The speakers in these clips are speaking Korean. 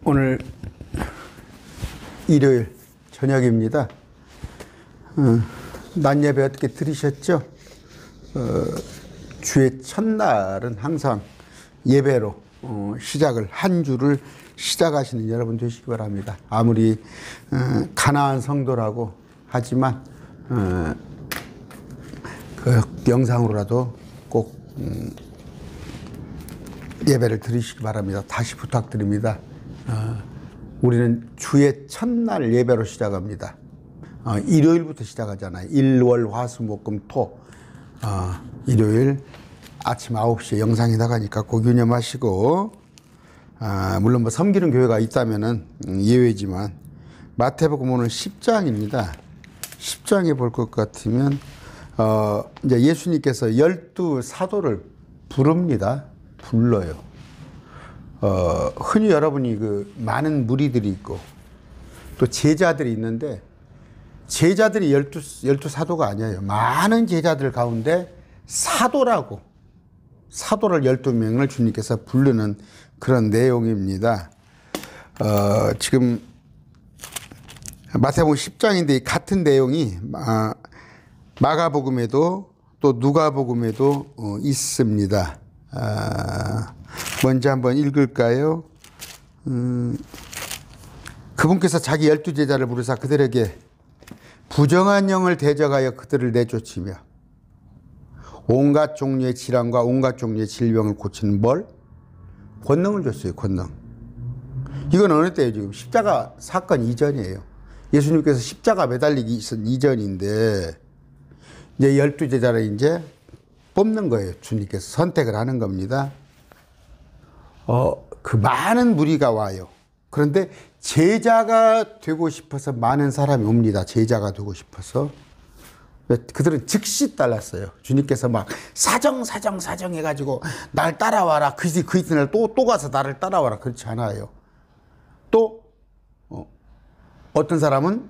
오늘 일요일 저녁입니다. 낮 예배 어떻게 들으셨죠? 주의 첫날은 항상 예배로 시작을 한 주를 시작하시는 여러분 되시기 바랍니다. 아무리 가난한 성도라고 하지만 그 영상으로라도 꼭 예배를 드리시기 바랍니다. 다시 부탁드립니다. 우리는 주의 첫날 예배로 시작합니다. 일요일부터 시작하잖아요. 일, 월, 화, 수, 목, 금, 토. 일요일 아침 9시에 영상이 나가니까 꼭 유념하시고, 물론 뭐 섬기는 교회가 있다면은 예외지만, 마태복음 오늘 10장입니다. 10장에 볼 것 같으면, 이제 예수님께서 12사도를 부릅니다. 불러요. 흔히 여러분이 그 많은 무리들이 있고 또 제자들이 있는데, 제자들이 12사도가 아니에요. 많은 제자들 가운데 사도라고, 사도를 12명을 주님께서 부르는 그런 내용입니다. 지금 마태복음 10장인데 같은 내용이 마가복음에도 또 누가복음에도 있습니다. 먼저 한번 읽을까요? 그분께서 자기 12제자를 부르사 그들에게 부정한 영을 대적하여 그들을 내쫓으며 온갖 종류의 질환과 온갖 종류의 질병을 고치는 뭘? 권능을 줬어요. 권능. 이건 어느 때예요? 지금 십자가 사건 이전이에요. 예수님께서 십자가 매달리기 있은 이전인데 이제 12제자를 이제 뽑는 거예요. 주님께서 선택을 하는 겁니다. 그 많은 무리가 와요. 그런데 제자가 되고 싶어서 많은 사람이 옵니다. 제자가 되고 싶어서. 그들은 즉시 따랐어요. 주님께서 막 사정 해가지고 날 따라와라. 그 이튿날 또 가서 나를 따라와라. 그렇지 않아요. 또 어떤 사람은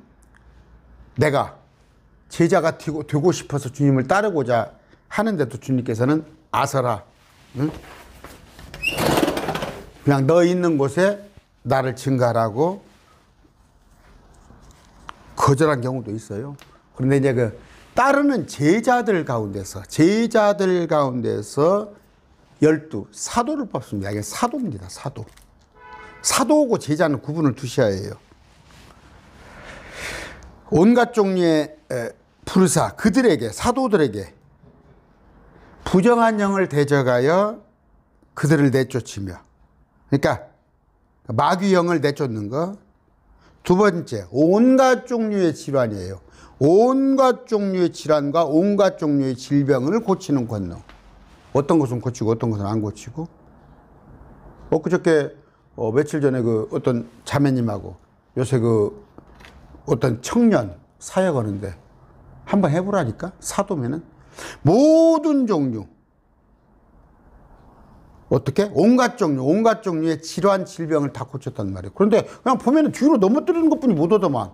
내가 제자가 되고 싶어서 주님을 따르고자 하는데도 주님께서는 아서라. 응? 그냥 너 있는 곳에 나를 증가하라고 거절한 경우도 있어요. 그런데 이제 그 따르는 제자들 가운데서 12사도를 뽑습니다. 이게 사도입니다. 사도. 사도고 제자는 구분을 두셔야 해요. 온갖 종류의 부르사 그들에게, 사도들에게 부정한 영을 대적하여 그들을 내쫓으며, 그러니까 마귀영을 내쫓는 거. 두 번째, 온갖 종류의 질환이에요. 온갖 종류의 질환과 온갖 종류의 질병을 고치는 권능. 어떤 것은 고치고 어떤 것은 안 고치고. 엊그저께 며칠 전에 그 어떤 자매님하고 요새 그 어떤 청년 사역하는데 한번 해보라니까. 사도면은 모든 종류, 어떻게? 온갖 종류의 질환, 질병을 다 고쳤단 말이에요. 그런데 그냥 보면은 뒤로 넘어뜨리는 것 뿐이 못 오더만.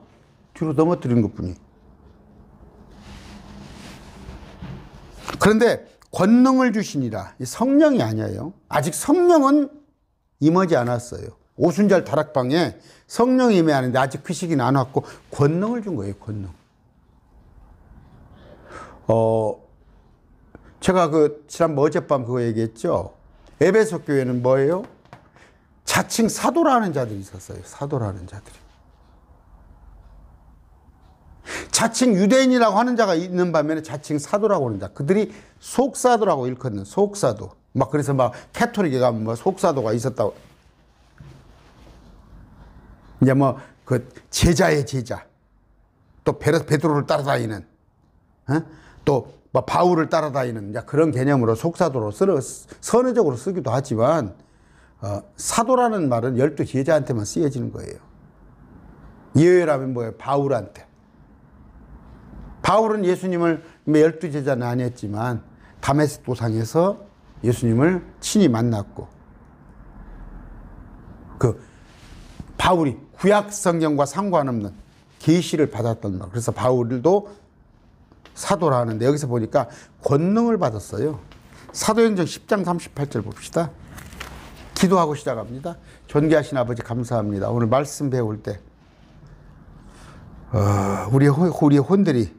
뒤로 넘어뜨리는 것 뿐이. 그런데 권능을 주시니라. 성령이 아니에요. 아직 성령은 임하지 않았어요. 오순절 다락방에 성령이 임하는데 아직 그 시기는 안 왔고 권능을 준 거예요. 권능. 제가 지난번 어젯밤 그거 얘기했죠. 에베소 교회는 뭐예요? 자칭 사도라는 자들이 있었어요. 사도라는 자들이. 자칭 유대인이라고 하는 자가 있는 반면에 자칭 사도라고 하는 자. 그들이 속사도라고 일컫는 속사도. 막 그래서 막 캐토릭에 가면 뭐 속사도가 있었다고. 이제 뭐 그 제자의 제자. 또 베드로를 따라다니는. 또 뭐 바울을 따라다니는 그런 개념으로 속사도로 선어적으로 쓰기도 하지만 사도라는 말은 12제자한테만 쓰여지는 거예요. 예외라면 뭐예요? 바울한테. 바울은 예수님을 12제자는 아니었지만 다메섹 도상에서 예수님을 친히 만났고, 그 바울이 구약 성경과 상관없는 계시를 받았던 말. 그래서 바울도 사도라 하는데 여기서 보니까 권능을 받았어요. 사도행전 10장 38절 봅시다. 기도하고 시작합니다. 존귀하신 아버지 감사합니다. 오늘 말씀 배울 때 우리의 혼들이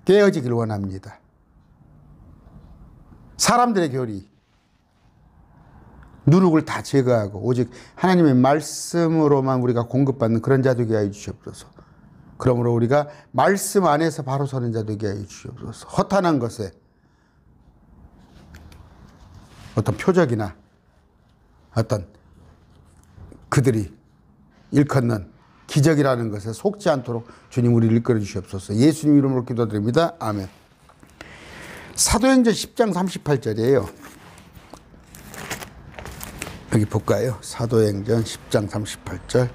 깨어지길 원합니다. 사람들의 교리, 누룩을 다 제거하고 오직 하나님의 말씀으로만 우리가 공급받는 그런 자 되게 하여 주시옵소서. 그러므로 우리가 말씀 안에서 바로 서는 자 되게 하여 주시옵소서. 허탄한 것에 어떤 표적이나 어떤 그들이 일컫는 기적이라는 것에 속지 않도록 주님 우리를 이끌어 주시옵소서. 예수님 이름으로 기도드립니다. 아멘. 사도행전 10장 38절이에요. 여기 볼까요? 사도행전 10장 38절.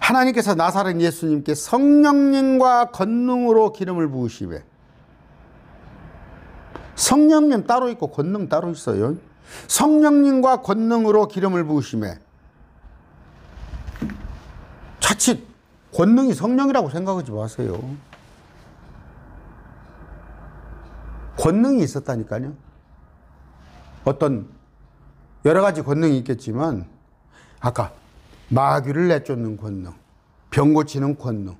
하나님께서 나사렛 예수님께 성령님과 권능으로 기름을 부으시매. 성령님 따로 있고 권능 따로 있어요. 성령님과 권능으로 기름을 부으시매. 자칫 권능이 성령이라고 생각하지 마세요. 권능이 있었다니까요. 어떤 여러 가지 권능이 있겠지만 아까 마귀를 내쫓는 권능, 병 고치는 권능,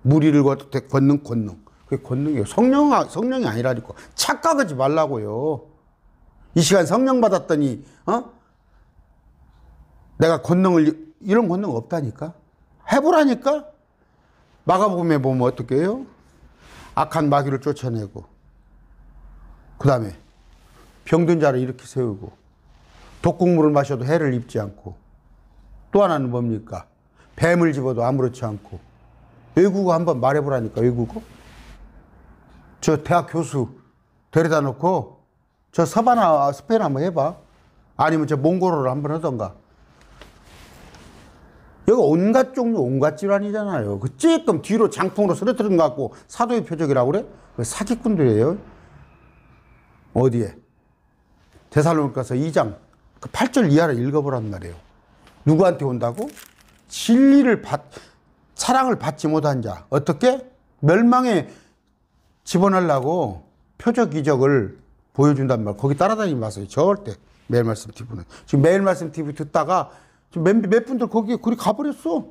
무리를 걷는 권능. 그게 권능이에요. 성령이 아니라니까. 착각하지 말라고요. 이 시간 성령 받았더니 내가 권능을, 이런 권능 없다니까. 해보라니까. 마가복음에 보면 어떻게 해요? 악한 마귀를 쫓아내고, 그 다음에 병든 자를 일으켜 세우고, 독국물을 마셔도 해를 입지 않고, 또 하나는 뭡니까? 뱀을 집어도 아무렇지 않고. 외국어 한번 말해보라니까. 외국어. 저 대학 교수 데려다 놓고 저 서바나 스페인 한번 해봐. 아니면 저 몽골어를 한번 하던가. 여기 온갖 종류 온갖 질환이잖아요. 그 찔끔 뒤로 장풍으로 쓰러뜨린 것 같고 사도의 표적이라고 그래? 사기꾼들이에요. 어디에? 데살로니가서 2장 그 8절 이하를 읽어보란 말이에요. 누구한테 온다고? 사랑을 받지 못한 자. 어떻게? 멸망에 집어넣으려고 표적 기적을 보여준단 말. 거기 따라다니지 마세요. 절대. 매일 말씀 TV는. 지금 매일 말씀 TV 듣다가 지금 몇 분들 거기 가버렸어.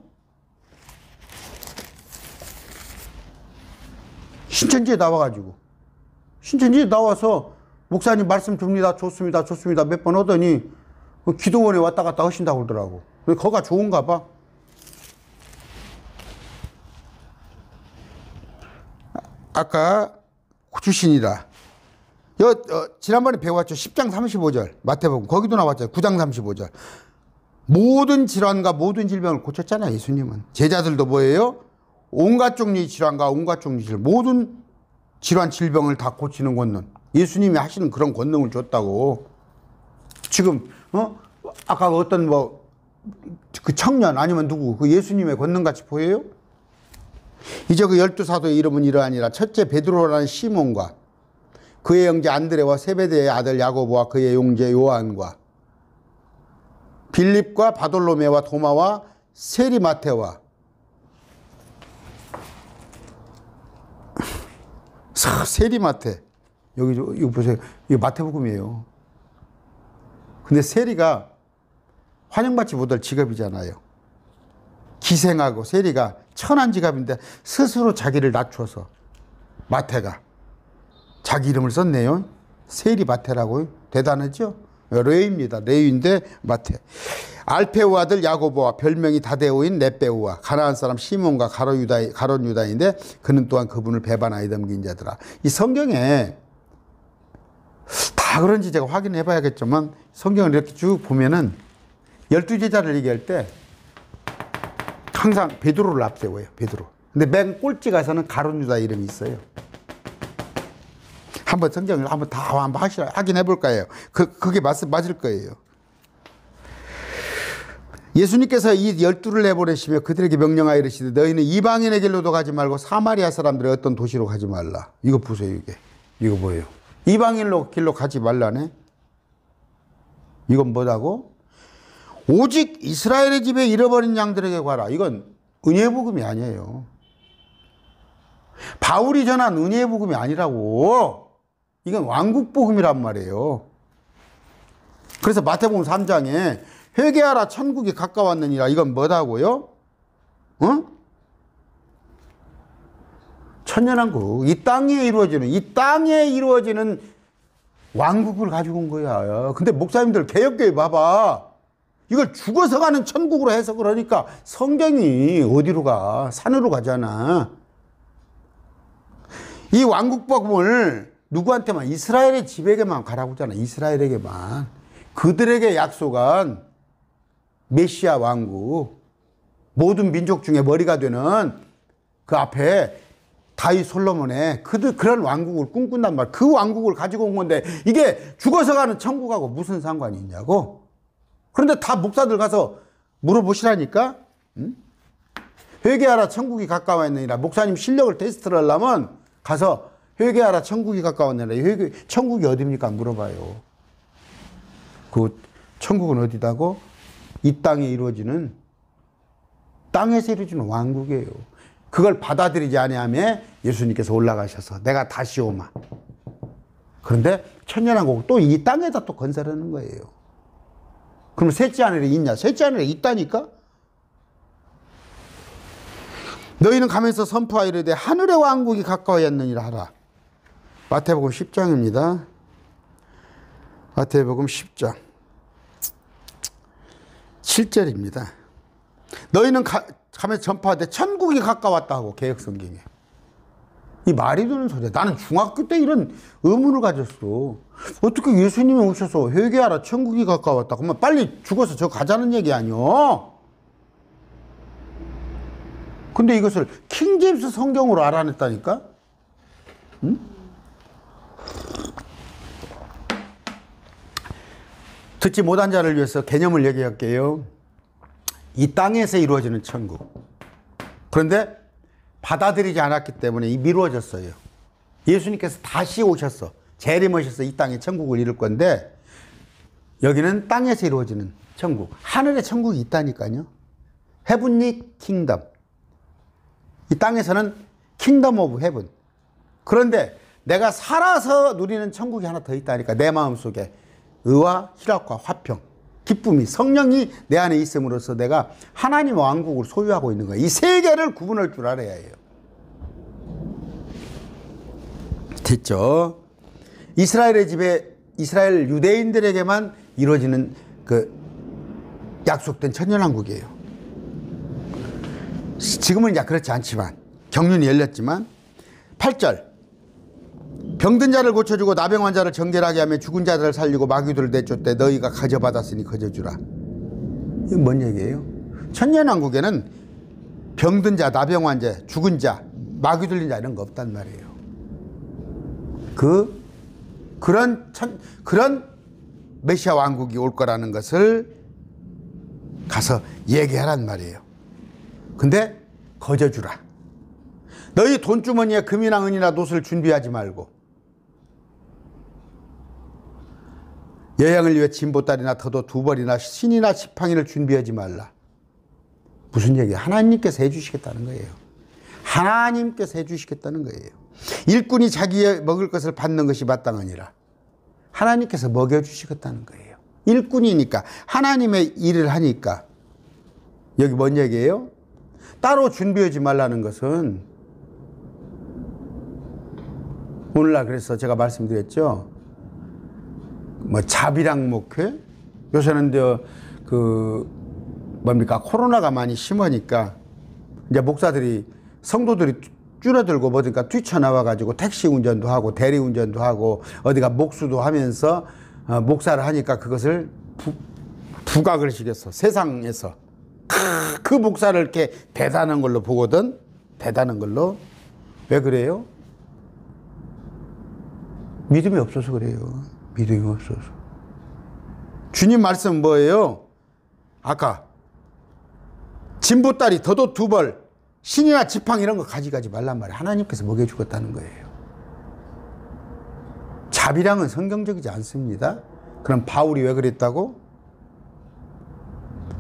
신천지에 나와가지고. 신천지에 나와서 목사님 말씀 줍니다. 좋습니다. 좋습니다. 몇 번 하더니 기도원에 왔다 갔다 하신다고 그러더라고. 거기가 좋은가 봐. 아까 주신이라. 지난번에 배웠죠. 10장 35절. 마태복음. 거기도 나왔죠. 9장 35절. 모든 질환과 모든 질병을 고쳤잖아요. 예수님은. 제자들도 뭐예요? 온갖 종류의 질환과 온갖 종류의 질병. 모든 질환, 질병을 다 고치는 권능. 예수님이 하시는 그런 권능을 줬다고. 지금, 아까 어떤 그 청년 아니면 누구, 그 예수님의 권능같이 보여요? 이제 그 12사도의 이름은 이러하니라. 첫째 베드로라는 시몬과 그의 형제 안드레와 세베대의 아들 야고보와 그의 용제 요한과 빌립과 바돌로메와 도마와 세리마테와 세리마테. 여기 보세요. 이거 마태복음이에요. 근데 세리가 환영받지 못할 직업이잖아요. 기생하고 세리가 천한 직업인데 스스로 자기를 낮춰서 마태가 자기 이름을 썼네요. 세리마테라고. 대단하죠? 레위입니다. 레위인데 마태. 알페오 아들 야고보와 별명이 다데오인 넷베오와 가나안 사람 시몬과 가롯 유다인데 그는 또한 그분을 배반하여 넘긴 자더라. 이 성경에 다 그런지 제가 확인해 봐야겠지만 성경을 이렇게 쭉 보면은 12제자를 얘기할 때 항상 베드로를 앞세워요. 베드로. 근데 맨 꼴찌 가서는 가롯 유다 이름이 있어요. 한번 성경을 한번 확인해 볼까요? 그게 맞을 거예요. 예수님께서 이 12를 내보내시며 그들에게 명령하여 이르시되 너희는 이방인의 길로도 가지 말고 사마리아 사람들의 어떤 도시로 가지 말라. 이거 보세요. 이거 뭐예요? 이방인의 길로 가지 말라네. 이건 뭐라고? 오직 이스라엘의 집에 잃어버린 양들에게 가라. 이건 은혜의 복음이 아니에요. 바울이 전한 은혜의 복음이 아니라고. 이건 왕국 복음이란 말이에요. 그래서 마태복음 3장에 회개하라 천국이 가까웠느니라. 이건 뭐다고요? 천년왕국. 이 땅에 이루어지는 왕국을 가지고 온 거야. 근데 목사님들 개혁교회 봐봐. 이걸 죽어서 가는 천국으로 해석을 하니까 성경이 어디로 가? 산으로 가잖아. 이 왕국 복음을 누구한테만? 이스라엘의 집에게만 가라고 하잖아. 이스라엘에게만. 그들에게 약속한 메시아 왕국, 모든 민족 중에 머리가 되는 그 앞에 다윗 솔로몬의 그런 왕국을 꿈꾼단 말이야. 그 왕국을 가지고 온 건데 이게 죽어서 가는 천국하고 무슨 상관이 있냐고. 그런데 다 목사들 가서 물어보시라니까. 회개하라 천국이 가까웠느니라. 목사님 실력을 테스트를 하려면 가서 회개하라 천국이 가까웠느니라. 천국이 어디입니까? 물어봐요. 그 천국은 어디다고? 이 땅에 이루어지는, 땅에서 이루어지는 왕국이에요. 그걸 받아들이지 아니하면 예수님께서 올라가셔서 내가 다시 오마. 그런데 천년왕국 또 이 땅에다 또 건설하는 거예요. 그럼 셋째 하늘에 있냐? 셋째 하늘에 있다니까? 너희는 가면서 선포하이르되 하늘의 왕국이 가까워였느니라 하라. 마태복음 10장입니다. 마태복음 10장 7절입니다. 너희는 가면서 전파하되 천국이 가까웠다고. 개역성경에. 이 말이 되는 소리야. 나는 중학교 때 이런 의문을 가졌어. 어떻게 예수님이 오셔서 회개하라 천국이 가까웠다. 그러면 빨리 죽어서 저 가자는 얘기 아니요? 근데 이것을 킹제임스 성경으로 알아냈다니까? 응? 듣지 못한 자를 위해서 개념을 얘기할게요. 이 땅에서 이루어지는 천국. 그런데 받아들이지 않았기 때문에 미루어졌어요. 예수님께서 다시 오셔서 재림하셔서 이 땅에 천국을 이룰 건데 여기는 땅에서 이루어지는 천국. 하늘의 천국이 있다니까요. 헤븐리 킹덤. 이 땅에서는 킹덤 오브 헤븐. 그런데 내가 살아서 누리는 천국이 하나 더 있다니까. 내 마음속에 의와 희락과 화평, 기쁨이, 성령이 내 안에 있음으로써 내가 하나님의 왕국을 소유하고 있는 거예요. 이 세 개를 구분할 줄 알아야 해요. 됐죠? 이스라엘의 집에, 이스라엘 유대인들에게만 이루어지는 그 약속된 천년왕국이에요. 지금은 이제 그렇지 않지만, 경륜이 열렸지만, 8절. 병든 자를 고쳐주고 나병 환자를 정결하게 하며 죽은 자들을 살리고 마귀들을 내쫓되 너희가 가져받았으니 가져주라. 이건 뭔 얘기예요? 천년왕국에는 병든 자, 나병 환자, 죽은 자, 마귀 들린 자 이런 거 없단 말이에요. 그런 메시아 왕국이 올 거라는 것을 가서 얘기하란 말이에요. 근데 거저주라. 너희 돈주머니에 금이나 은이나 놋을 준비하지 말고 여행을 위해 진보다리나 터도 두 벌이나 신이나 지팡이를 준비하지 말라. 무슨 얘기예요? 하나님께서 해주시겠다는 거예요. 하나님께서 해주시겠다는 거예요. 일꾼이 자기의 먹을 것을 받는 것이 마땅하니라. 하나님께서 먹여주시겠다는 거예요. 일꾼이니까 하나님의 일을 하니까. 여기 뭔 얘기예요? 따로 준비하지 말라는 것은 오늘날 그래서 제가 말씀드렸죠. 뭐 자비랑 목회? 요새는 코로나가 많이 심하니까 이제 목사들이 성도들이 줄어들고 뭐든가 뛰쳐나와가지고 택시 운전도 하고 대리 운전도 하고 어디가 목수도 하면서 목사를 하니까 그것을 부각을 시켰어. 세상에서 그 목사를 이렇게 대단한 걸로 보거든. 대단한 걸로. 왜 그래요? 믿음이 없어서 그래요. 믿음이 없어서. 주님 말씀 뭐예요? 아까 진보다리, 더도 두 벌, 신이나 지팡 이런 거 가져가지 말란 말이에요. 하나님께서 먹여주겠다는 거예요. 자비량은 성경적이지 않습니다. 그럼 바울이 왜 그랬다고?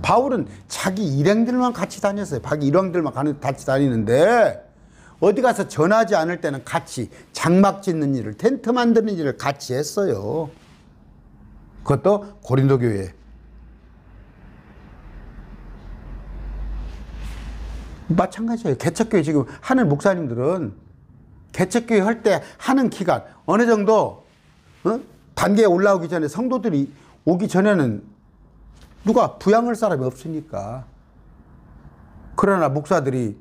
바울은 자기 일행들만 같이 다녔어요. 자기 일행들만 같이 다니는데 어디 가서 전하지 않을 때는 같이 장막 짓는 일을, 텐트 만드는 일을 같이 했어요. 그것도 고린도 교회에. 마찬가지예요. 개척교회 지금 하는 목사님들은 개척교회 할 때 하는 기간 어느 정도 단계에 올라오기 전에, 성도들이 오기 전에는 누가 부양할 사람이 없으니까. 그러나 목사들은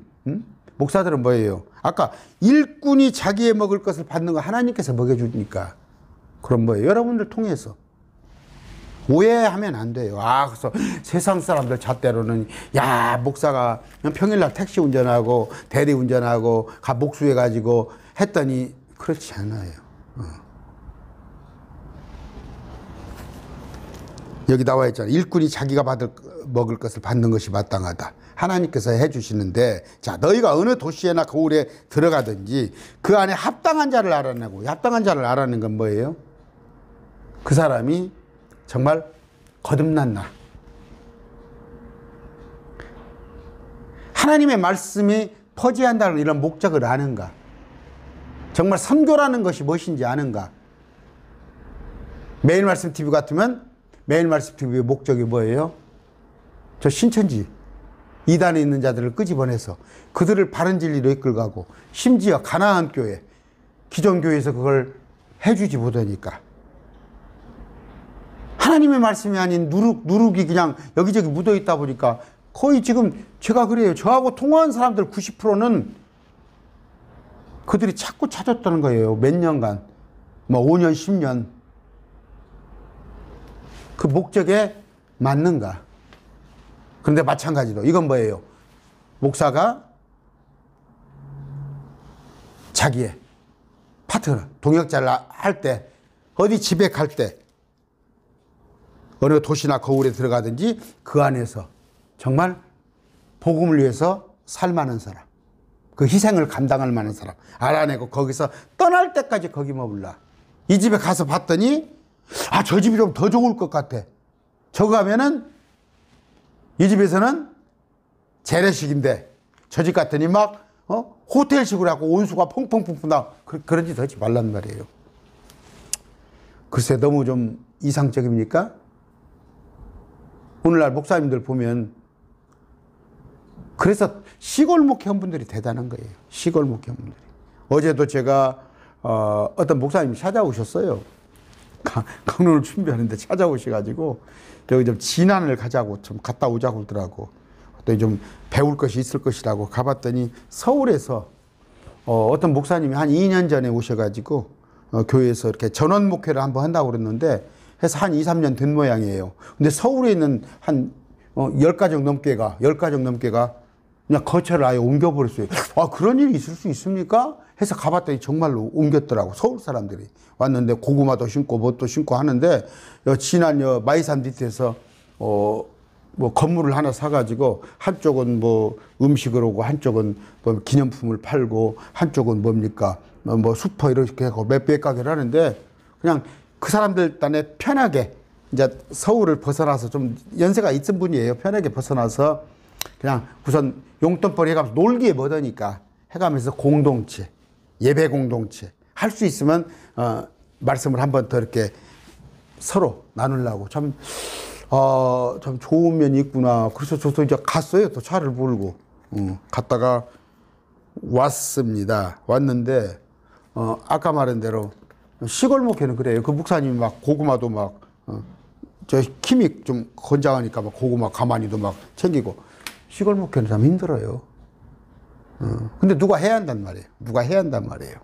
뭐예요? 아까 일꾼이 자기의 먹을 것을 받는 거 하나님께서 먹여주니까. 그럼 뭐예요? 여러분들 통해서. 오해하면 안 돼요. 그래서 세상 사람들 잣대로는, 목사가 평일날 택시 운전하고 대리 운전하고 목수해가지고 했더니, 그렇지 않아요. 여기 나와 있잖아요. 일꾼이 자기가 먹을 것을 받는 것이 마땅하다. 하나님께서 해주시는데, 자, 너희가 어느 도시에나 거울에 들어가든지 그 안에 합당한 자를 알아내고, 합당한 자를 알아내는 건 뭐예요? 그 사람이 정말 거듭났나? 하나님의 말씀이 퍼지한다는 이런 목적을 아는가? 정말 선교라는 것이 무엇인지 아는가? 매일 말씀 TV 같으면 매일 말씀 TV의 목적이 뭐예요? 저 신천지 이단에 있는 자들을 끄집어내서 그들을 바른 진리로 이끌가고, 심지어 가나안 교회, 기존 교회에서 그걸 해주지 못하니까 하나님의 말씀이 아닌 누룩이 그냥 여기저기 묻어 있다 보니까, 거의 지금 제가 그래요. 저하고 통화한 사람들 90%는 그들이 자꾸 찾았다는 거예요. 몇 년간, 5년, 10년. 그 목적에 맞는가? 그런데 마찬가지로 이건 뭐예요? 목사가 자기의 파트너, 동역자를 할 때, 어디 집에 갈 때, 어느 도시나 거울에 들어가든지 그 안에서 정말 복음을 위해서 살만한 사람, 그 희생을 감당할 만한 사람 알아내고 거기서 떠날 때까지 거기 머물라. 이 집에 가서 봤더니 저 집이 좀 더 좋을 것 같아. 저거 가면은 이 집에서는 재래식인데 저 집 같더니 막 호텔식으로 하고 온수가 펑펑펑펑 나. 그런 짓 하지 말란 말이에요. 글쎄, 너무 좀 이상적입니까? 오늘날 목사님들 보면, 그래서 시골 목회원분들이 대단한 거예요. 시골 목회원분들이. 어제도 제가 어떤 목사님이 찾아오셨어요. 강론을 준비하는데 찾아오셔가지고 여기 좀 진안을 가자고, 좀 갔다 오자고 그러더라고. 또 좀 배울 것이 있을 것이라고 가봤더니, 서울에서 어떤 목사님이 한 2년 전에 오셔가지고 교회에서 이렇게 전원 목회를 한번 한다고 그랬는데, 해서 한 2, 3년 된 모양이에요. 근데 서울에 있는 한 10가정 넘게가 그냥 거처를 아예 옮겨버렸어요. 그런 일이 있을 수 있습니까? 해서 가봤더니 정말로 옮겼더라고. 서울 사람들이 왔는데 고구마도 심고 뭣도 심고 하는데, 지난 마이산 밑에서 뭐 건물을 하나 사가지고, 한쪽은 뭐 음식을 오고, 한쪽은 뭐 기념품을 팔고, 한쪽은 뭡니까 뭐 슈퍼 이렇게 하고 몇백 가게를 하는데, 그냥 그 사람들 딴에 편하게, 이제 서울을 벗어나서, 좀 연세가 있은 분이에요. 편하게 벗어나서 그냥 우선 용돈벌이 해가면서 놀기에 뭐더니까 해가면서 공동체, 예배 공동체 할 수 있으면 말씀을 한번 더 이렇게 서로 나누려고, 참 좋은 면이 있구나. 그래서 저도 이제 갔어요. 또 차를 몰고 갔다가 왔습니다. 왔는데 아까 말한 대로 시골 목회는 그래요. 그 목사님이 막 고구마도 막 저 힘이 좀 건장하니까 막 고구마 가만히도 막 챙기고. 시골 목회는 참 힘들어요. 근데 누가 해야 한단 말이에요. 누가 해야 한단 말이에요.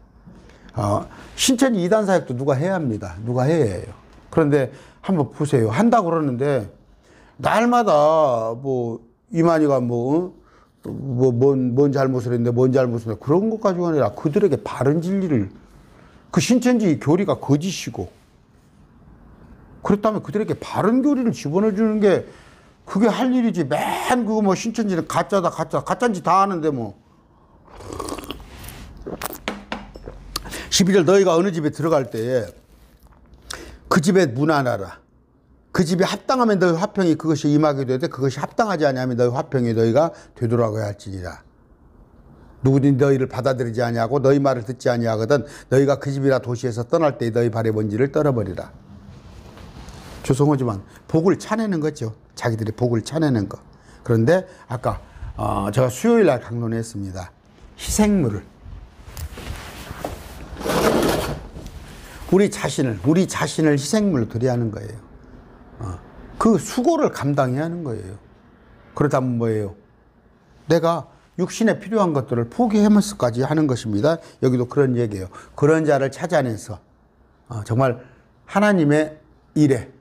신천지 이단 사역도 누가 해야 합니다. 누가 해야 해요. 그런데 한번 보세요. 한다고 그러는데 날마다 뭐 이만희가 뭔 잘못을 했는데 뭔 잘못을 했는데 그런 것 가지고 아니라 그들에게 바른 진리를, 그 신천지 교리가 거짓이고, 그렇다면 그들에게 바른 교리를 집어넣어주는 게 그게 할 일이지. 맨 그거 뭐 신천지는 가짜다 가짜인지 다 아는데 뭐. 11절 너희가 어느 집에 들어갈 때에 그 집에 문안하라. 그 집이 합당하면 너희 화평이 그것이 임하게 되되, 그것이 합당하지 아니하면 너희 화평이 너희가 되돌아가야 할지니라. 누구든지 너희를 받아들이지 아니하고 너희 말을 듣지 아니하거든 너희가 그 집이나 도시에서 떠날 때 너희 발의 먼지를 떨어버리라. 죄송하지만 복을 차내는 거죠. 자기들이 복을 차내는 거. 그런데 아까 제가 수요일 날 강론했습니다. 희생물을 우리 자신을 희생물로 드려야 하는 거예요. 그 수고를 감당해야 하는 거예요. 그러다면 뭐예요? 내가 육신에 필요한 것들을 포기하면서까지 하는 것입니다. 여기도 그런 얘기예요. 그런 자를 찾아내서 정말 하나님의 일에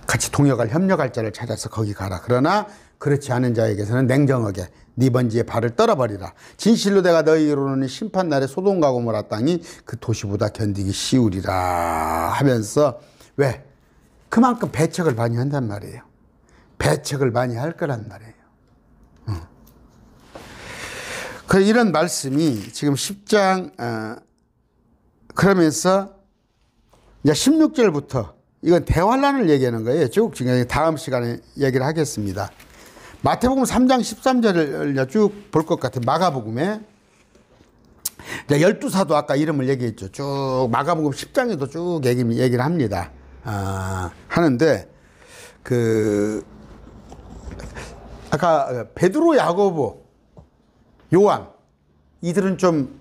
같이 동역할 협력할 자를 찾아서 거기 가라. 그러나 그렇지 않은 자에게서는 냉정하게 네 번지에 발을 떨어버리라. 진실로 내가 너희로는 심판날에 소돔과 고모라 땅이 그 도시보다 견디기 쉬우리라 하면서 왜? 그만큼 배척을 많이 한단 말이에요. 배척을 많이 할 거란 말이에요. 이런 말씀이 지금 10장 그러면서 이제 16절부터 이건 대환란을 얘기하는 거예요. 쭉 지금 다음 시간에 얘기를 하겠습니다. 마태복음 3장 13절을 쭉 볼 것 같아요. 마가복음에 12사도 아까 이름을 얘기했죠. 쭉 마가복음 10장에도 쭉 얘기를 합니다. 하는데 아까 베드로, 야고보, 요한 이들은 좀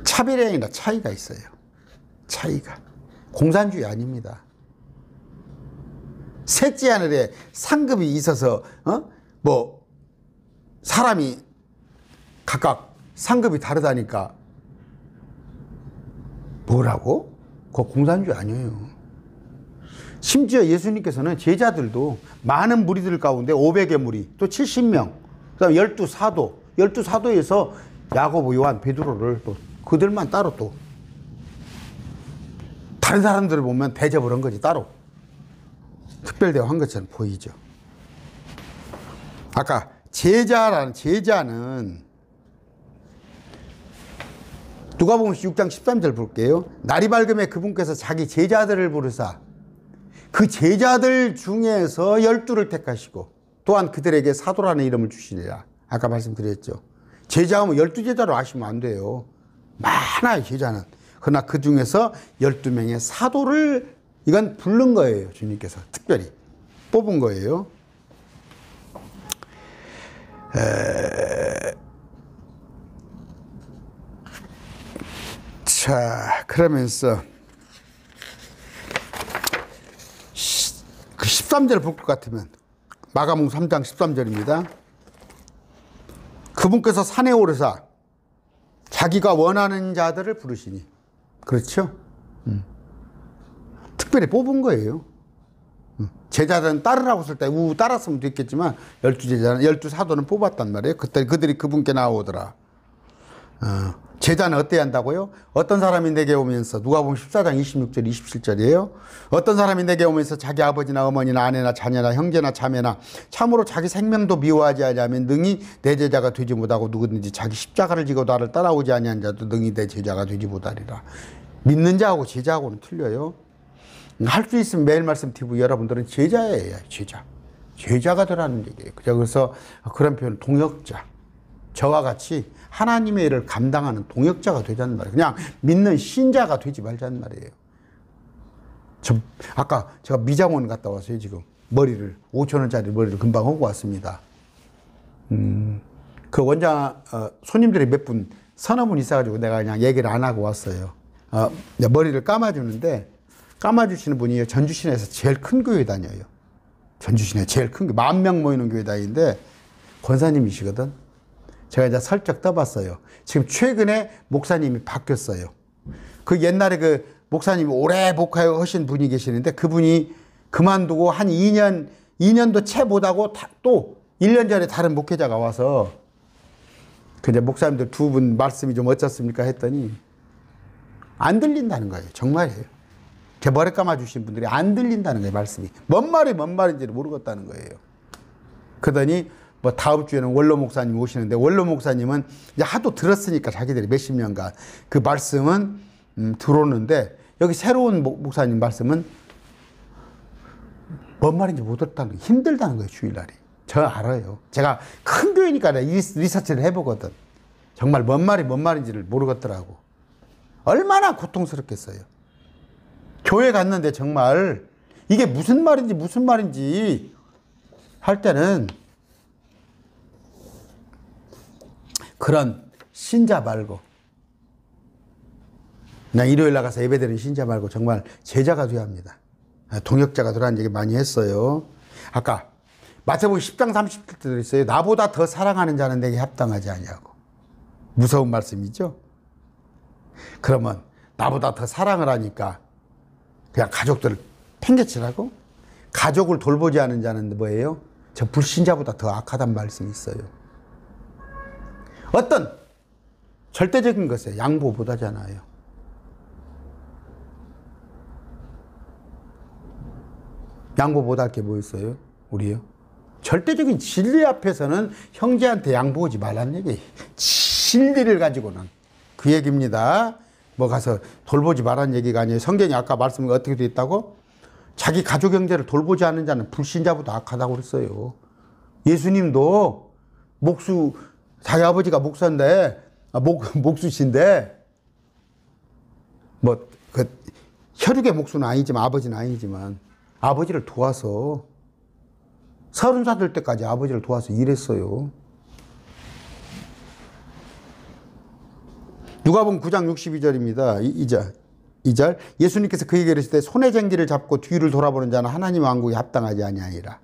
차별이 아니라 차이가 있어요. 차이가. 공산주의 아닙니다. 셋째 하늘에 상급이 있어서 사람이 각각 상급이 다르다니까 뭐라고? 그거 공산주의 아니에요. 심지어 예수님께서는 제자들도 많은 무리들 가운데 500의 무리 또 70명 그다음 12사도 12사도에서 야고보, 요한, 베드로를 또 그들만 따로 또 다른 사람들을 보면 대접을 한 거지 따로 특별대우한 것처럼 보이죠. 아까 제자는 누가복음 6장 13절 볼게요. 날이 밝음에 그분께서 자기 제자들을 부르사 그 제자들 중에서 12를 택하시고 또한 그들에게 사도라는 이름을 주시리라. 아까 말씀드렸죠. 제자하면 12제자로 아시면 안 돼요. 많아요 제자는. 그러나 그 중에서 12명의 사도를 이건 부른 거예요. 주님께서 특별히 뽑은 거예요. 자 그러면서 그 13절 볼 것 같으면 마가복음 3장 13절입니다. 그분께서 산에 오르사 자기가 원하는 자들을 부르시니 그렇죠? 특별히 뽑은 거예요. 제자들은 따르라고 했을 때 따랐으면 됐겠지만 12제자는 12사도는 뽑았단 말이에요. 그때 그들이 그분께 나오더라. 제자는 어때야 한다고요? 어떤 사람이 내게 오면서 누가복음 14장 26절 27절이에요. 어떤 사람이 내게 오면서 자기 아버지나 어머니나 아내나 자녀나 형제나 자매나 참으로 자기 생명도 미워하지 아니하면 능히 내 제자가 되지 못하고 누구든지 자기 십자가를 지고 나를 따라오지 아니한 자도 능히 내 제자가 되지 못하리라. 믿는 자하고 제자하고는 틀려요. 할 수 있으면 매일 말씀 TV 여러분들은 제자예요. 제자가 되라는 얘기예요. 그래서 그런 표현 동역자. 저와 같이 하나님의 일을 감당하는 동역자가 되자는 말이에요. 그냥 믿는 신자가 되지 말자는 말이에요. 아까 제가 미장원 갔다 왔어요. 지금 머리를 5,000원짜리 머리를 금방 하고 왔습니다. 그 원장 손님들이 몇 분 서너 분 있어가지고 내가 그냥 얘기를 안 하고 왔어요. 머리를 감아주는데 감아주시는 분이 전주시내에서 제일 큰 교회 다녀요. 전주시내 제일 큰 교회 10,000명 모이는 교회 다니는데 권사님이시거든. 제가 이제 살짝 떠봤어요. 지금 최근에 목사님이 바뀌었어요. 그 옛날에 그 목사님이 오래 목회하신 분이 계시는데 그분이 그만두고 한 2년도 채 못하고 또 1년 전에 다른 목회자가 와서 그 이제 목사님들 두 분 말씀이 좀 어떻습니까 했더니 안 들린다는 거예요. 정말이에요. 제 머리 감아주신 분들이 안 들린다는 거예요. 말씀이. 뭔 말인지를 모르겠다는 거예요. 그러더니 뭐 다음 주에는 원로 목사님 오시는데 원로 목사님은 이제 하도 들었으니까 자기들이 몇십 년간 그 말씀은 들어오는데 여기 새로운 목사님 말씀은 뭔 말인지 못 듣다는 거 힘들다는 거예요. 주일날이. 저 알아요. 제가 큰 교회니까 리서치를 해보거든. 정말 뭔 말인지를 모르겠더라고. 얼마나 고통스럽겠어요. 교회 갔는데 정말 이게 무슨 말인지 할 때는 그런 신자 말고, 그냥 일요일 나가서 예배드리는 신자 말고 정말 제자가 되어야 합니다. 동역자가 되라는 얘기 많이 했어요. 아까 마태복음 10장 37절도 있어요. 나보다 더 사랑하는 자는 내게 합당하지 아니하고. 무서운 말씀이죠. 그러면 나보다 더 사랑을 하니까 그냥 가족들을 팽개치라고? 가족을 돌보지 않은 자는 뭐예요? 저 불신자보다 더 악하단 말씀이 있어요. 어떤 절대적인 것에 양보 못하잖아요. 양보 못할 게 뭐 있어요? 우리요? 절대적인 진리 앞에서는 형제한테 양보하지 말라는 얘기. 진리를 가지고는 그 얘기입니다. 뭐 가서 돌보지 말라는 얘기가 아니에요. 성경이 아까 말씀이 어떻게 되어 있다고? 자기 가족 형제를 돌보지 않는 자는 불신자보다 악하다고 그랬어요. 예수님도 자기 아버지가 목사인데, 목수신데, 혈육의 목수는 아니지만, 아버지는 아니지만, 아버지를 도와서, 30살 될 때까지 아버지를 도와서 일했어요. 누가복음 9장 62절입니다. 2절. 예수님께서 그에게 이르실 때 손의 쟁기를 잡고 뒤를 돌아보는 자는 하나님 왕국에 합당하지 아니하니라.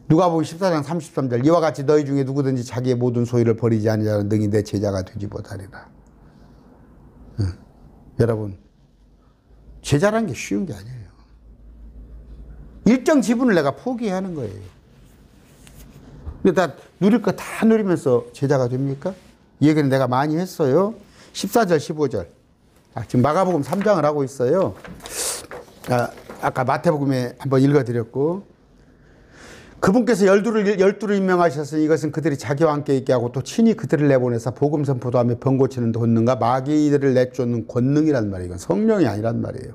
누가복음 14장 33절. 이와 같이 너희 중에 누구든지 자기의 모든 소유를 버리지 않는 자는 능히 내 제자가 되지 못하리라. 여러분, 제자라는 게 쉬운 게 아니에요. 일정 지분을 내가 포기해야 하는 거예요. 근데 다 누릴 거 다 누리면서 제자가 됩니까? 이 얘기는 내가 많이 했어요. 14절, 15절. 지금 마가복음 3장을 하고 있어요. 아까 마태복음에 한번 읽어드렸고, 그분께서 열두를 임명하셨으니 이것은 그들이 자기와 함께 있게 하고 또 친히 그들을 내보내서 복음 선포도 하며 병 고치는 권능과 마귀들을 내쫓는 권능이란 말이에요. 이건 성령이 아니란 말이에요.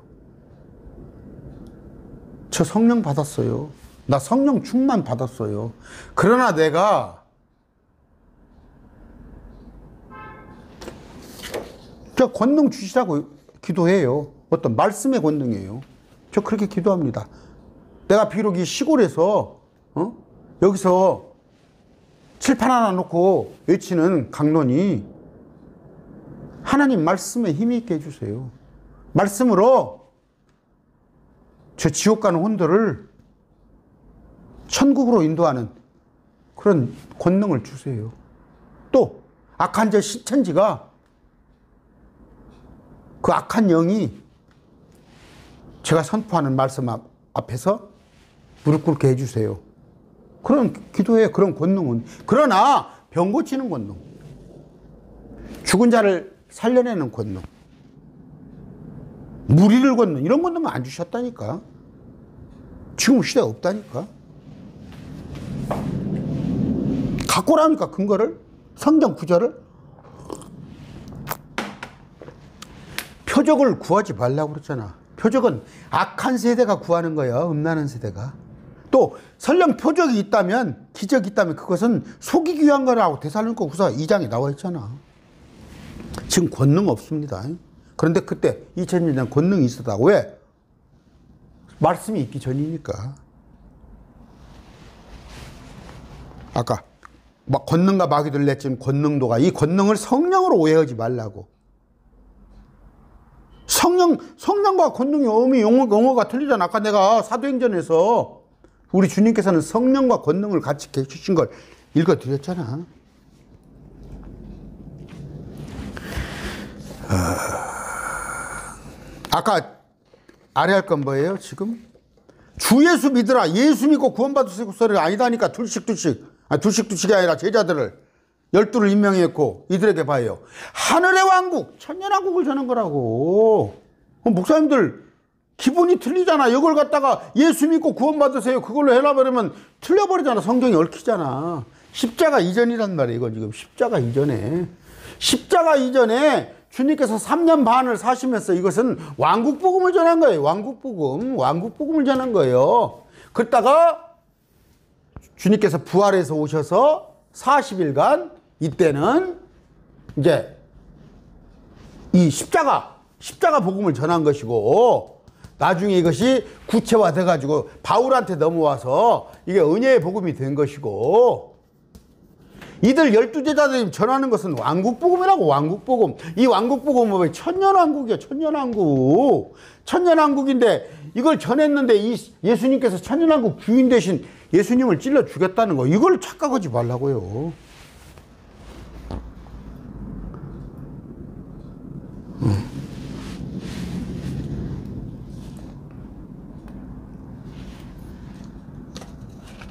저 성령 받았어요. 나 성령 충만 받았어요. 그러나 내가 저 권능 주시라고 기도해요. 어떤 말씀의 권능이에요. 저 그렇게 기도합니다. 내가 비록 이 시골에서 여기서 칠판 하나 놓고 외치는 강론이 하나님 말씀에 힘이 있게 해주세요. 말씀으로 저 지옥 가는 혼들을 천국으로 인도하는 그런 권능을 주세요. 또 악한 저 시천지가 그 악한 영이 제가 선포하는 말씀 앞에서 무릎 꿇게 해주세요. 그런 기도에 그런 권능은. 그러나 병 고치는 권능, 죽은 자를 살려내는 권능, 무리를 걷는 이런 권능은 안 주셨다니까. 지금 시대에 없다니까. 갖고 오라니까 근거를, 성경 구절을. 표적을 구하지 말라고 그랬잖아. 표적은 악한 세대가 구하는 거야. 음란한 세대가. 또 설령 표적이 있다면, 기적이 있다면 그것은 속이기 위한 거라고 데살로니가 후서 2장에 나와 있잖아. 지금 권능 없습니다. 그런데 그때 2000년 권능이 있었다. 왜? 말씀이 있기 전이니까. 아까 권능과 마귀들 맺힌 권능도가, 이 권능을 성령으로 오해하지 말라고. 성령과 권능의 의미, 용어가 틀리잖아. 아까 내가 사도행전에서 우리 주님께서는 성령과 권능을 같이 주신 걸 읽어드렸잖아. 아까 아래 할 건 뭐예요, 지금? 주 예수 믿으라. 예수 믿고 구원받을 소리가 아니다니까. 둘씩이 아니라 제자들을 12를 임명했고 이들에게 봐요. 하늘의 왕국, 천년왕국을 전한 거라고. 목사님들 기분이 틀리잖아. 이걸 갖다가 예수 믿고 구원받으세요, 그걸로 해라 그러면 틀려버리잖아. 성경이 얽히잖아. 십자가 이전이란 말이에요. 이건 지금 십자가 이전에 주님께서 3년 반을 사시면서 이것은 왕국복음을 전한 거예요. 왕국복음을 전한 거예요. 그러다가 주님께서 부활해서 오셔서 40일간 이때는 이제 이 십자가 복음을 전한 것이고, 나중에 이것이 구체화돼 가지고 바울한테 넘어와서 이게 은혜의 복음이 된 것이고, 이들 12제자들이 전하는 것은 왕국복음이라고. 왕국복음. 이 왕국복음은 천년왕국이야. 천년왕국인데 이걸 전했는데 이 예수님께서 천년왕국 주인 대신 예수님을 찔러 죽였다는 거, 이걸 착각하지 말라고요.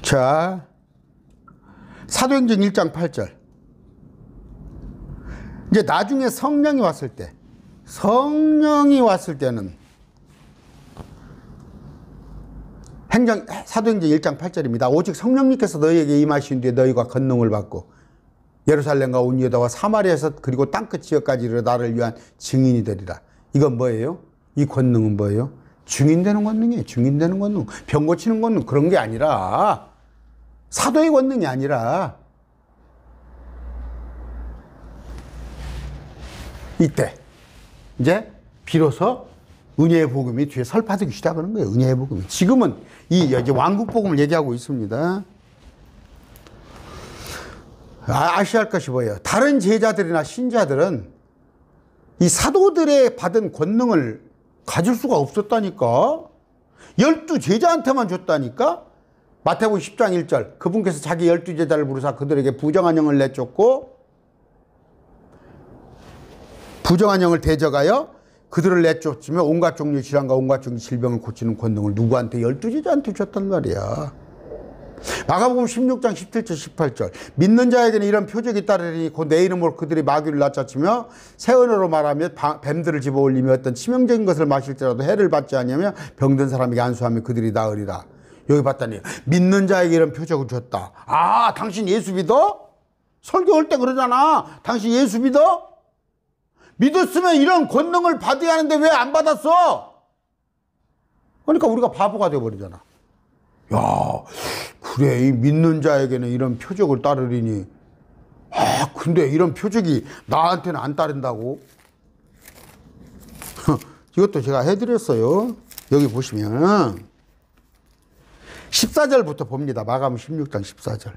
자, 사도행전 1장 8절. 이제 나중에 성령이 왔을 때는 사도행전 1장 8절입니다. 오직 성령님께서 너희에게 임하신 뒤에 너희가 권능을 받고 예루살렘과 온 유다와 사마리아에서 그리고 땅끝 지역까지 이르러 나를 위한 증인이 되리라. 이건 뭐예요? 이 권능은 뭐예요? 증인되는 권능이에요. 증인되는 권능. 병 고치는 권능, 그런 게 아니라, 사도의 권능이 아니라, 이때 이제 비로소 은혜의 복음이 뒤에 설파되기 시작하는 거예요. 은혜의 복음이. 지금은 이제 왕국 복음을 얘기하고 있습니다. 아셔야 할 것이 뭐예요? 다른 제자들이나 신자들은 이 사도들의 받은 권능을 가질 수가 없었다니까. 12제자한테만 줬다니까. 마태복음 10장 1절. 그분께서 자기 12제자를 부르사 그들에게 부정한 영을 내쫓고 부정한 영을 대적하여 그들을 내쫓으며 온갖 종류의 질환과 온갖 종류의 질병을 고치는 권능을 누구한테? 12제자한테 줬단 말이야. 마가복음 16장 17절 18절. 믿는 자에게는 이런 표적이 따르리니 곧 내 이름으로 그들이 마귀를 낚아채며 새 언어로 말하며 뱀들을 집어올리며 어떤 치명적인 것을 마실지라도 해를 받지 않으며 병든 사람에게 안수하며 그들이 나으리라. 여기 봤더니 믿는 자에게 이런 표적을 줬다. 아, 당신 예수 믿어? 설교할 때 그러잖아. 당신 예수 믿어? 믿었으면 이런 권능을 받아야 하는데 왜 안 받았어? 그러니까 우리가 바보가 되어버리잖아. 야, 그래, 이 믿는 자에게는 이런 표적을 따르리니, 아, 근데 이런 표적이 나한테는 안 따른다고? 이것도 제가 해드렸어요. 여기 보시면 14절부터 봅니다. 마가복음 16장 14절.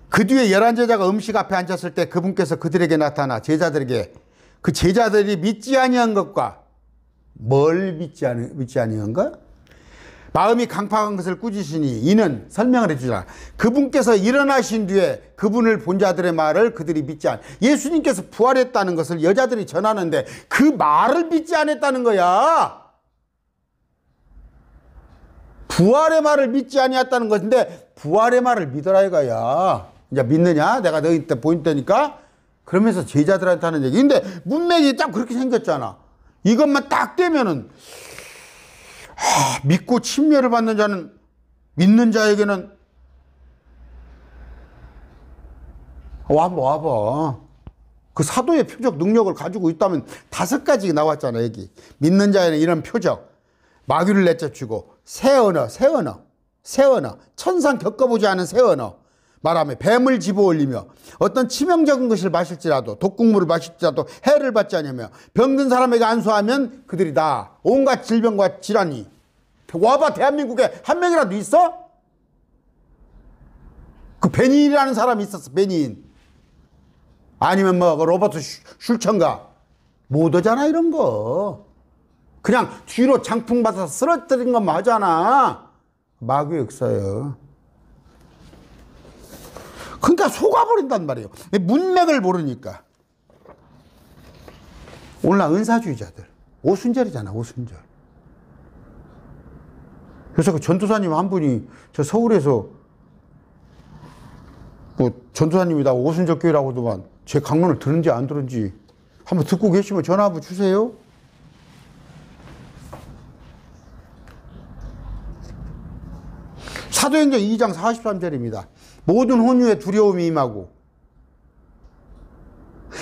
그 뒤에 11제자가 음식 앞에 앉았을 때 그분께서 그들에게 나타나 제자들에게 그 제자들이 믿지 아니한 것과 뭘 믿지 아니한 것? 마음이 강팍한 것을 꾸짖으시니 이는 설명을 해주잖아. 그분께서 일어나신 뒤에 그분을 본 자들의 말을 그들이 믿지 않. 예수님께서 부활했다는 것을 여자들이 전하는데 그 말을 믿지 않았다는 거야. 부활의 말을 믿지 아니했다는 것인데 부활의 말을 믿어라 이거야. 이제 믿느냐? 내가 너희 때 보인다니까. 그러면서 제자들한테 하는 얘기. 근데 문맥이 딱 그렇게 생겼잖아. 이것만 딱 되면은 믿고 침례를 받는 자는, 믿는 자에게는 와봐. 그 사도의 표적 능력을 가지고 있다면 5가지 나왔잖아. 여기 믿는 자에는 이런 표적, 마귀를 내쫓고 새 언어, 천상 겪어보지 않은 새 언어 말하며 뱀을 집어올리며 어떤 치명적인 것을 마실지라도 독국물을 마실지라도 해를 받지 않으며 병든 사람에게 안수하면 그들이 다 온갖 질병과 질환이. 와봐, 대한민국에 한 명이라도 있어? 그 베니인이라는 사람이 있었어. 베니인. 아니면 뭐 로버트 슐천가. 못 오잖아 이런 거. 그냥 뒤로 장풍 받아서 쓰러뜨린 것만 하잖아. 마귀 역사예요. 그러니까 속아버린단 말이에요. 문맥을 모르니까. 오늘날 은사주의자들 오순절이잖아. 오순절. 그래서 그 전도사님 한 분이 저 서울에서 뭐 전도사님이다 오순절 교회라고도만 제 강론을 들은지 안 들은지 한번 듣고 계시면 전화 한번 주세요. 사도행전 2장 43절입니다. 모든 혼유에 두려움이 임하고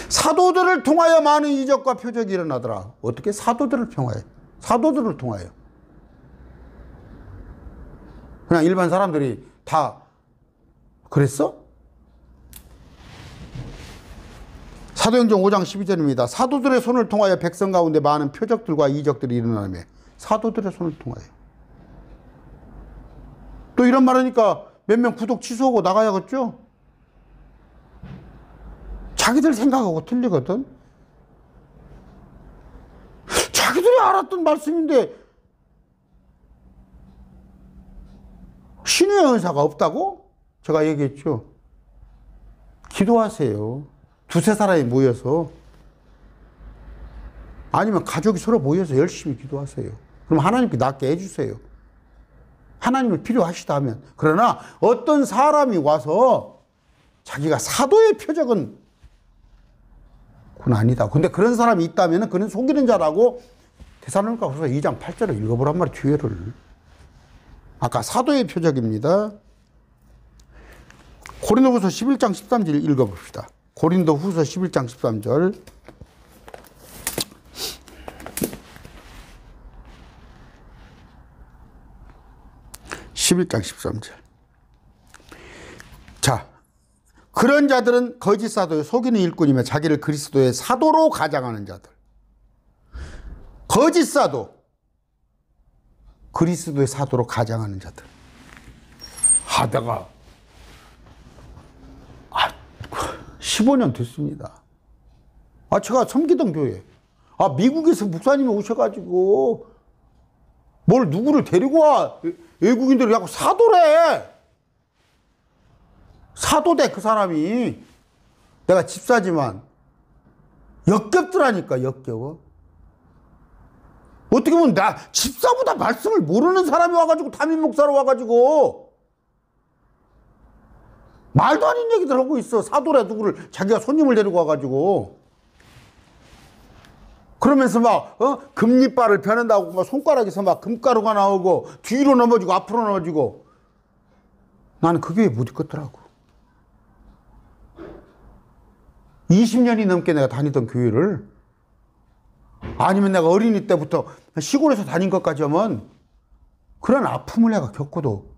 사도들을 손을 통하여 많은 이적과 표적이 일어나더라. 어떻게? 사도들을 통하여. 사도들을 통하여. 그냥 일반 사람들이 다 그랬어? 사도행전 5장 12절입니다. 사도들의 손을 통하여 백성 가운데 많은 표적들과 이적들이 일어나며. 사도들의 손을 통하여. 또 이런 말 하니까 몇 명 구독 취소하고 나가야겠죠? 자기들 생각하고 틀리거든. 자기들이 알았던 말씀인데 신의 은사가 없다고? 제가 얘기했죠. 기도하세요. 두세 사람이 모여서, 아니면 가족이 서로 모여서 열심히 기도하세요. 그럼 하나님께 낫게 해주세요. 하나님이 필요하시다면. 그러나 어떤 사람이 와서 자기가 사도의 표적은 그건 아니다. 근데 그런 사람이 있다면 그는 속이는 자라고 데살로니가후서 2장 8절을 읽어보란 말이에요. 뒤에를. 아까 사도의 표적입니다. 고린도후서 11장 13절 읽어봅시다. 고린도후서 11장 13절. 자, 그런 자들은 거짓 사도요 속이는 일꾼이며 자기를 그리스도의 사도로 가장하는 자들. 거짓 사도, 그리스도의 사도로 가장하는 자들. 하다가 15년 됐습니다. 제가 섬기던 교회. 미국에서 목사님이 오셔가지고 뭘 누구를 데리고 와. 외국인들이 자꾸 사도래. 사도돼 그 사람이. 내가 집사지만 역겹더라니까. 역겨워. 어떻게 보면 나 집사보다 말씀을 모르는 사람이 와가지고 담임 목사로 와가지고 말도 아닌 얘기들 하고 있어. 사도래 누구를 자기가 손님을 데리고 와가지고. 그러면서 막 금리발을 펴낸다고 막 손가락에서 막 금가루가 나오고 뒤로 넘어지고 앞으로 넘어지고. 나는 그 교회 못 있겠더라고. 20년이 넘게 내가 다니던 교회를, 아니면 내가 어린이 때부터 시골에서 다닌 것까지 하면 그런 아픔을 내가 겪어도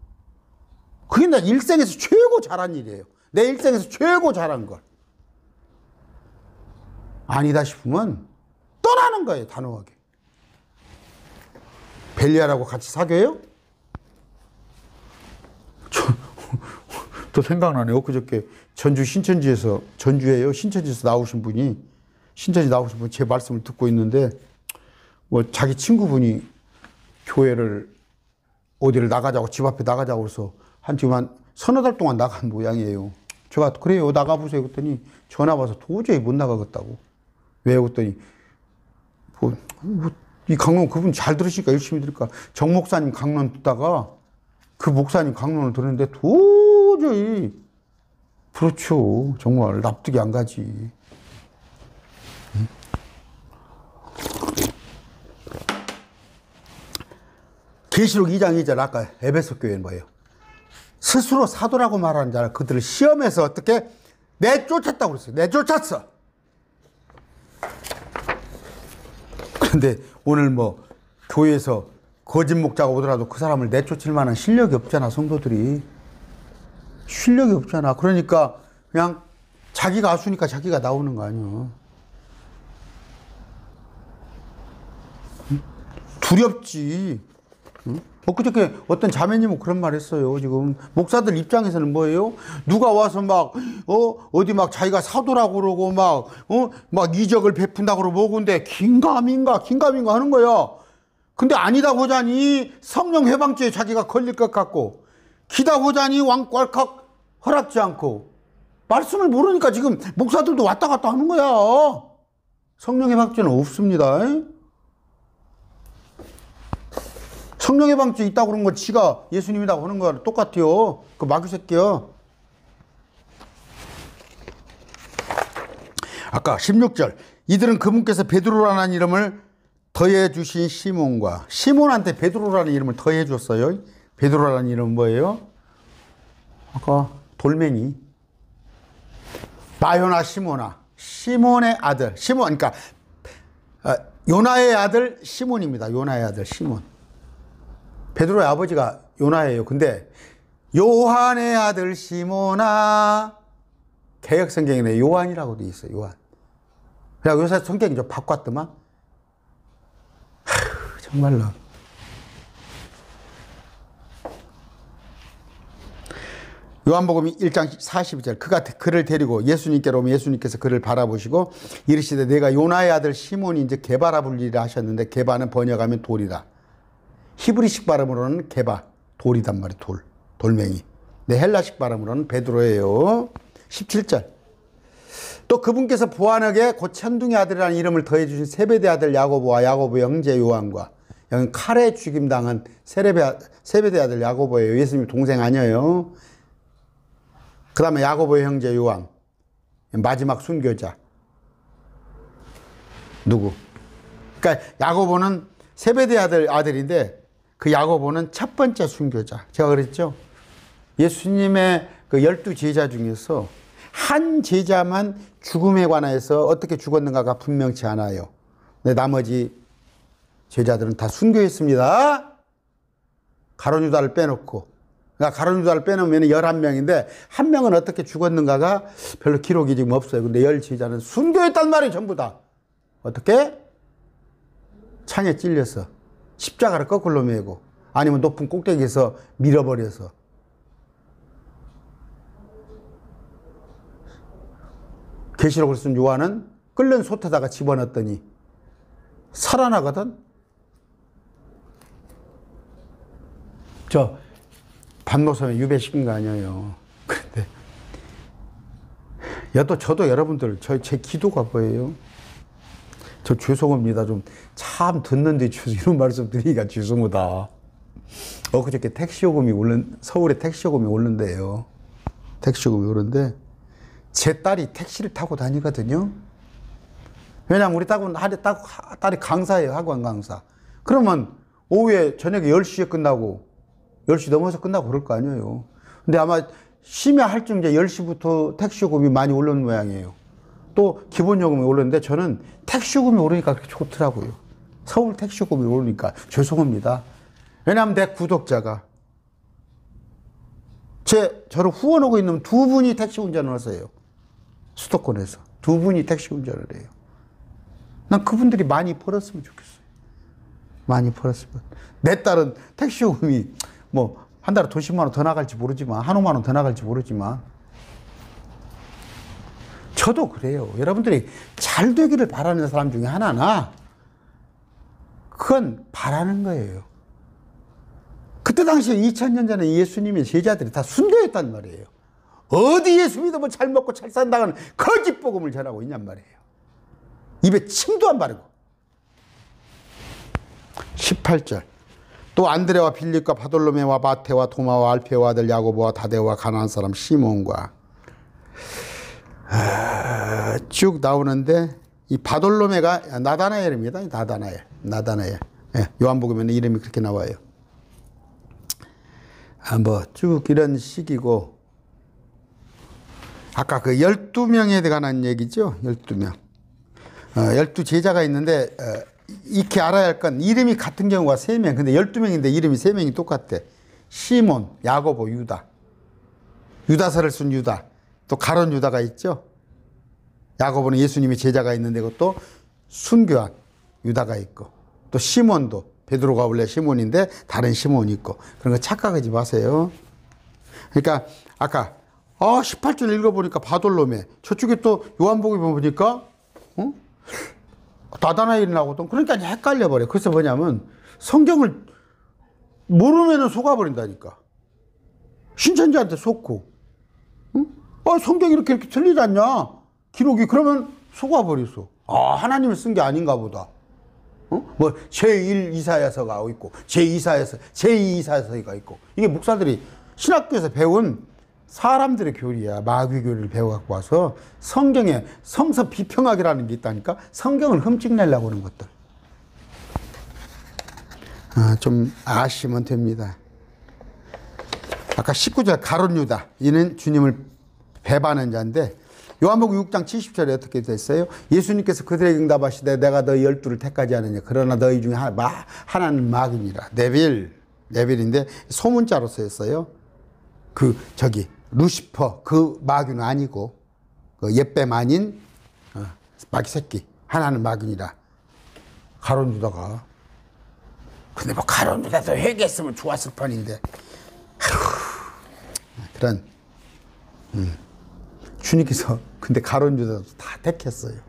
그게 내 일생에서 최고 잘한 일이에요. 내 일생에서 최고 잘한 걸. 아니다 싶으면 떠나는 거예요. 단호하게. 벨리아라고 같이 사귀어요? 또 생각나네요. 엊그저께 전주 신천지에서, 전주에요. 신천지에서 나오신 분이, 신천지 나오신 분이 제 말씀을 듣고 있는데, 자기 친구분이 교회를 어디를 나가자고, 집 앞에 나가자고 해서 지금 한 서너 달 동안 나간 모양이에요. 제가 그래요. 나가보세요. 그랬더니 전화 와서 도저히 못 나가겠다고. 왜? 그랬더니 이 강론 그분 잘 들으시니까 열심히 들을까. 정 목사님 강론 듣다가 그 목사님 강론을 들었는데 도저히, 그렇죠. 정말 납득이 안 가지. 계시록 2장 2절 아까 에베소 교회는 뭐예요? 스스로 사도라고 말하는 자를 그들을 시험해서 어떻게 내쫓았다고 그랬어요. 내쫓았어. 그런데 오늘 교회에서 거짓 목자가 오더라도 그 사람을 내쫓을 만한 실력이 없잖아. 성도들이 실력이 없잖아. 그러니까 그냥 자기가 아수니까 자기가 나오는 거 아니야. 두렵지. 그저께 어떤 자매님은 그런 말 했어요. 지금 목사들 입장에서는 뭐예요? 누가 와서 어디 자기가 사도라고 그러고 막 이적을 베푼다고 그러고 뭐근데 긴가민가 하는 거야. 근데 아니다 보자니 성령 해방죄에 자기가 걸릴 것 같고, 기다 보자니 왕꼴칵 허락지 않고, 말씀을 모르니까 지금 목사들도 왔다 갔다 하는 거야. 성령 해방죄는 없습니다. 성령의 방죄 있다고 그런 거 지가 예수님이라고 하는 거랑 똑같아요. 그 마귀 새끼야. 아까 16절. 이들은 그분께서 베드로라는 이름을 더해 주신 시몬과, 시몬한테 베드로라는 이름을 더해 줬어요. 베드로라는 이름은 뭐예요? 아까 돌멩이. 바요나 시모나. 시몬의 아들. 시몬, 그러니까 요나의 아들 시몬입니다. 요나의 아들 시몬. 베드로의 아버지가 요나예요. 근데 요한의 아들 시몬아, 개역 성경에는 요한이라고 돼 있어요. 요한. 그래서 요새 성경이 좀 바꿨더만. 정말로. 요한복음 1장 42절, 그가 그를 데리고 예수님께로 오면 예수님께서 그를 바라보시고 이르시되 내가 요나의 아들 시몬이 이제 게바라 불리라 하셨는데, 게바는 번역하면 돌이라. 히브리식 발음으로는 게바, 돌이단 말이에요. 돌멩이. 네, 헬라식 발음으로는 베드로예요. 17절. 또 그분께서 보아너게 곧 천둥의 아들이라는 이름을 더해 주신 세베대 아들 야고보와 야고보의 형제 요한과, 여기 칼에 죽임당한 세베대 아들 야고보예요. 예수님 동생 아니에요. 그 다음에 야고보의 형제 요한, 마지막 순교자. 누구? 그러니까 야고보는 세베대 아들인데 그 야고보는 첫 번째 순교자. 제가 그랬죠? 예수님의 그 12제자 중에서 한 제자만 죽음에 관해서 어떻게 죽었는가가 분명치 않아요. 근데 나머지 제자들은 다 순교했습니다. 가룟 유다를 빼놓고. 그러니까 가룟 유다를 빼놓으면 11명인데 한 명은 어떻게 죽었는가가 별로 기록이 지금 없어요. 근데 10제자는 순교했단 말이에요. 전부 다. 어떻게? 창에 찔려서 십자가를 거꾸로 메고, 아니면 높은 꼭대기에서 밀어버려서. 계시록을 쓴 요한은 끓는 솥에다가 집어넣었더니 살아나거든. 저 반노섬에 유배시킨 거 아니에요. 그런데 저도 여러분들 제 기도가 뭐예요? 저 죄송합니다. 좀 참 듣는데 이런 말씀 드리기가 죄송하다. 그저께 서울에 택시요금이 오른대요. 택시요금이 오른데 제 딸이 택시를 타고 다니거든요. 왜냐면 우리 딸이 강사예요. 학원 강사. 그러면 오후에 저녁에 10시에 끝나고 10시 넘어서 끝나고 그럴 거 아니에요. 근데 아마 심야할 쯤 이제 10시부터 택시요금이 많이 오르는 모양이에요. 또 기본요금이 오르는데 저는 택시요금이 오르니까 그렇게 좋더라고요. 서울 택시요금이 오르니까 죄송합니다. 왜냐하면 내 구독자가 저를 후원하고 있는 두 분이 택시 운전을 하세요. 수도권에서 두 분이 택시 운전을 해요. 난 그분들이 많이 벌었으면 좋겠어요. 많이 벌었으면. 내 딸은 택시요금이 뭐 한 달에 돈 10만 원 더 나갈지 모르지만, 한 5만 원 더 나갈지 모르지만, 저도 그래요. 여러분들이 잘 되기를 바라는 사람 중에 하나나, 그건 바라는 거예요. 그때 당시에 2000년 전에 예수님의 제자들이 다 순교했단 말이에요. 어디 예수 믿으면 잘 먹고 잘 산다는 거짓 복음을 전하고 있냔 말이에요. 입에 침도 안 바르고. 18절. 또 안드레와 빌립과 바돌로메와 마테와 도마와 알페와 아들 야고보와 다데와 가나안 사람 시몬과, 쭉 나오는데 이 바돌로메가 나다나엘입니다. 나다나엘. 예, 요한복음에는 이름이 그렇게 나와요. 뭐 쭉 이런 식이고, 아까 그 12명에 관한 얘기죠. 12명. 12제자가 있는데, 익히 알아야 할 건 이름이 같은 경우가 3명. 근데 12명인데 이름이 3명이 똑같대. 시몬, 야고보, 유다. 유다서를 쓴 유다. 또 가룟 유다가 있죠. 야고보는 예수님의 제자가 있는데 그것도 순교한 유다가 있고, 또 시몬도, 베드로가 원래 시몬인데 다른 시몬이 있고, 그런 거 착각하지 마세요. 그러니까 아까 18절 읽어보니까 바돌로메, 저쪽에 또 요한복음에 보니까 나다나엘이 나오거든. 그러니까 헷갈려버려. 그래서 뭐냐면 성경을 모르면 속아버린다니까. 신천지한테 속고, 성경이 이렇게 틀리지 않냐 기록이. 그러면 속아버렸어. 하나님이 쓴 게 아닌가 보다. 뭐 제1 이사야서가 있고 제2 이사야서가 있고, 이게 목사들이 신학교에서 배운 사람들의 교리야. 마귀 교리를 배워갖고 와서 성경에 성서 비평학이라는 게 있다니까. 성경을 흠집내려고 하는 것들. 좀 아시면 됩니다. 아까 19절 가룟 유다, 이는 주님을 배반한 자인데, 요한복음 6장 70절에 어떻게 됐어요? 예수님께서 그들에게 응답하시되 내가 너희 12를 택하지 않으냐. 그러나 너희 중에 하나는 마귀니라. 네빌인데 소문자로 쓰였어요. 루시퍼 그 마귀는 아니고 그 옛뱀 아닌 마귀 새끼. 하나는 마귀니라. 가룟 유다가. 근데 뭐 가룟 유다도 회개했으면 좋았을 뻔인데. 그런 주님께서 근데 가룟 유다도 다 택했어요.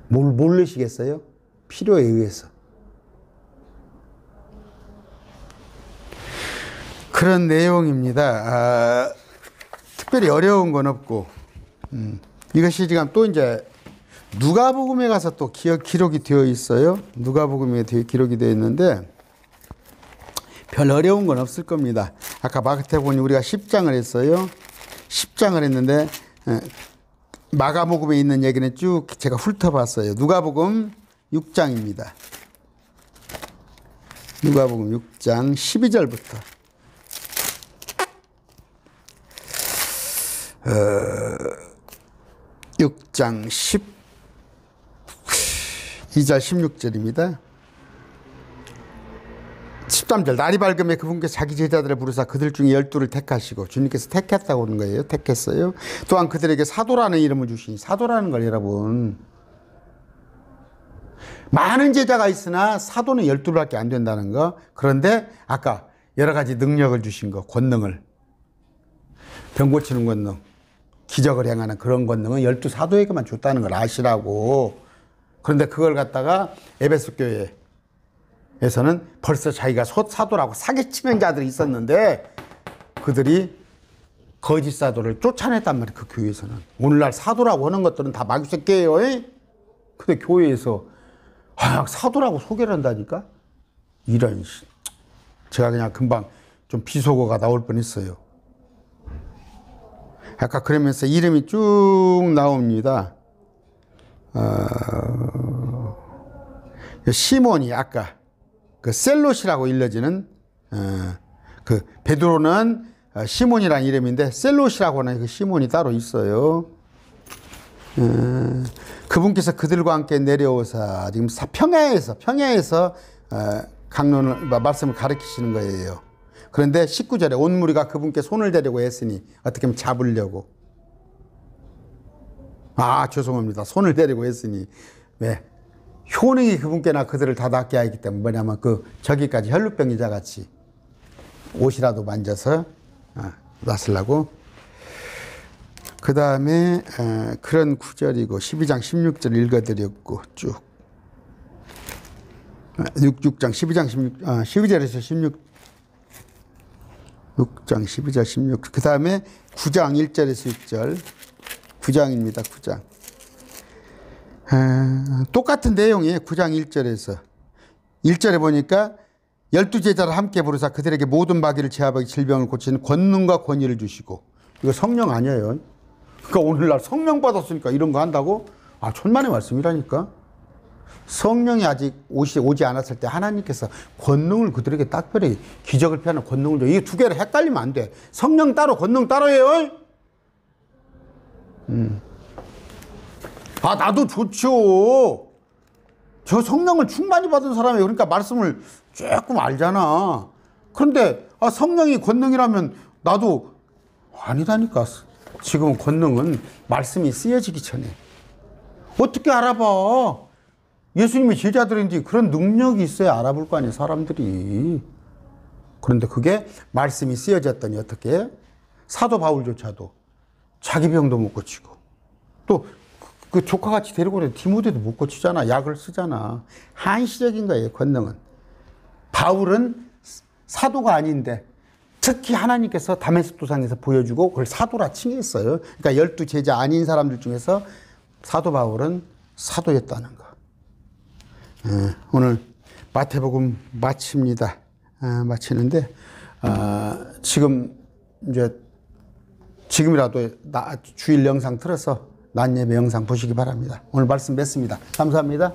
뭘 모르시겠어요? 필요에 의해서. 그런 내용입니다. 특별히 어려운 건 없고 이것이 지금 또 이제 누가복음에 가서 또 기록이 되어 있어요. 누가복음에 기록이 되어 있는데 별 어려운 건 없을 겁니다. 아까 마태복음에 우리가 10장을 했어요. 10장을 했는데 마가복음에 있는 얘기는 쭉 제가 훑어봤어요. 누가복음 6장입니다. 누가복음 6장 12절부터 6장 12절 16절입니다. 13절 날이 밝음에 그분께서 자기 제자들을 부르사 그들 중에 12를 택하시고 주님께서 택했다고 하는 거예요. 택했어요. 또한 그들에게 사도라는 이름을 주시니 사도라는 걸 여러분 많은 제자가 있으나 사도는 12밖에 안 된다는 거. 그런데 아까 여러 가지 능력을 주신 거 권능을 병 고치는 권능 기적을 행하는 그런 권능은 12사도에게만 줬다는 걸 아시라고. 그런데 그걸 갖다가 에베소 교회에서는 벌써 자기가 사도라고 사기치는 자들이 있었는데 그들이 거짓 사도를 쫓아냈단 말이에요. 그 교회에서는. 오늘날 사도라고 하는 것들은 다 마귀새끼예요. 근데 교회에서 사도라고 소개를 한다니까? 이런 제가 그냥 금방 좀 비속어가 나올 뻔했어요. 아까 그러면서 이름이 쭉 나옵니다. 시몬이 아까 그 셀롯이라고 일러지는 그 베드로는 시몬이라는 이름인데 셀롯이라고 하는 그 시몬이 따로 있어요. 그분께서 그들과 함께 내려오사 지금 평야에서 강론을 말씀을 가르치시는 거예요. 그런데 19절에 온 무리가 그분께 손을 대려고 했으니 어떻게 하면 잡으려고. 죄송합니다. 손을 대려고 했으니 왜? 효능이 그분께나 그들을 다 낫게 하기 때문에 뭐냐면 저기까지 혈루병이자 같이 옷이라도 만져서 낫으려고. 그 다음에 그런 구절이고 12장 16절 읽어드렸고 쭉 6장 12장 12절에서 6장 12절 16. 그 다음에 9장 1절에서 6절 9장입니다. 9장. 똑같은 내용이에요. 9장 1절에서 1절에 보니까 12제자를 함께 부르사 그들에게 모든 마귀를 제압하기 질병을 고치는 권능과 권위를 주시고. 이거 성령 아니에요. 그러니까 오늘날 성령 받았으니까 이런 거 한다고? 천만의 말씀이라니까. 성령이 아직 오지 않았을 때 하나님께서 권능을 그들에게 특별히 기적을 피하는 권능을 줘. 이 두 개를 헷갈리면 안 돼. 성령 따로 권능 따로예요. 나도 좋죠. 저 성령을 충만히 받은 사람이에요. 그러니까 말씀을 조금 알잖아. 그런데 성령이 권능이라면 나도 아니라니까. 지금 권능은 말씀이 쓰여지기 전에. 어떻게 알아봐? 예수님의 제자들인지 그런 능력이 있어야 알아볼 거 아니에요, 사람들이. 그런데 그게 말씀이 쓰여졌더니 어떻게? 사도 바울조차도 자기 병도 못 고치고 또 그 조카같이 데리고 오는 디모데도 못 고치잖아. 약을 쓰잖아. 한시적인 거예요, 권능은. 바울은 사도가 아닌데 특히 하나님께서 다메섹 도상에서 보여주고 그걸 사도라 칭했어요. 그러니까 12제자 아닌 사람들 중에서 사도 바울은 사도였다는 거. 오늘 마태복음 마칩니다. 마치는데 지금이라도 주일 영상 틀어서 낮예배 영상 보시기 바랍니다. 오늘 말씀 맺습니다. 감사합니다.